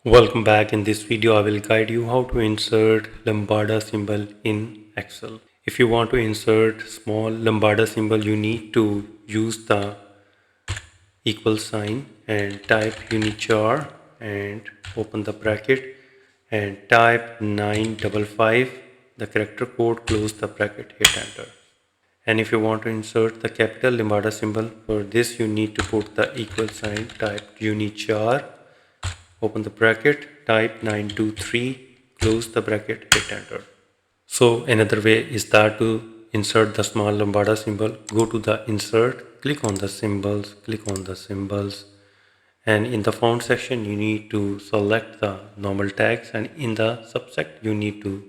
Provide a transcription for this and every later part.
Welcome back. In this video I will guide you how to insert Lambda symbol in Excel. If you want to insert small Lambda symbol, you need to use the equal sign and type unichar and open the bracket and type 955, the character code, close the bracket, hit enter. And if you want to insert the capital Lambda symbol, for this you need to put the equal sign, type unichar, open the bracket, type 923, close the bracket, hit enter. So another way is that to insert the small Lambda symbol, go to the insert, click on the symbols, and in the font section you need to select the normal tags, and in the subsect you need to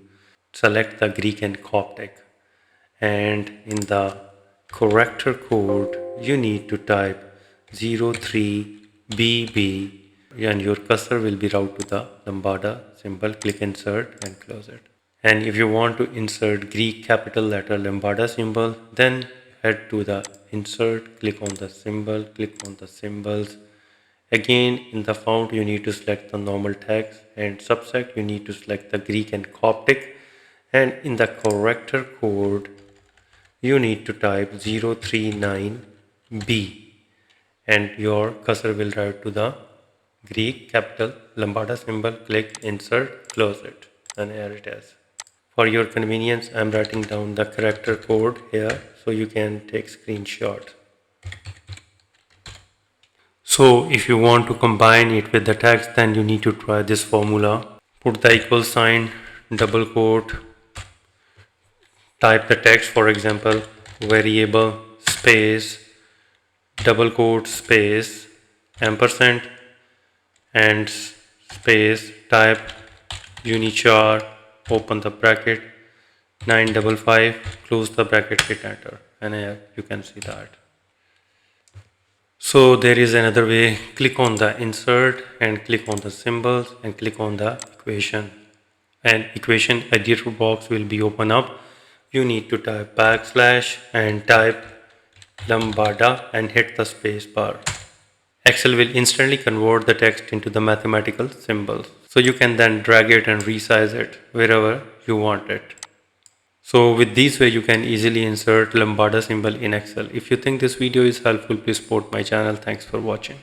select the Greek and Coptic, and in the character code you need to type 03BB, and your cursor will be routed to the Lambda symbol. Click insert and close it. And if you want to insert Greek capital letter Lambda symbol, then head to the insert, click on the symbol, click on the symbols. Again, in the font you need to select the normal text, and subsect you need to select the Greek and Coptic, and in the character code you need to type 039B, and your cursor will route to the Greek capital Lambda symbol. Click insert, close it, and here it is. For your convenience, I am writing down the character code here so you can take screenshot. So if you want to combine it with the text, then you need to try this formula. Put the equal sign, double quote, type the text, for example, variable space, double quote space, ampersand, and space, type unichar, open the bracket, 955, close the bracket, hit enter, and here you can see that. So there is another way. Click on the insert and click on the symbols and click on the equation, and equation editor box will be open up. You need to type backslash and type Lambda and hit the space bar. Excel will instantly convert the text into the mathematical symbols. So you can then drag it and resize it wherever you want it. So with this way you can easily insert Lambda symbol in Excel. If you think this video is helpful, please support my channel. Thanks for watching.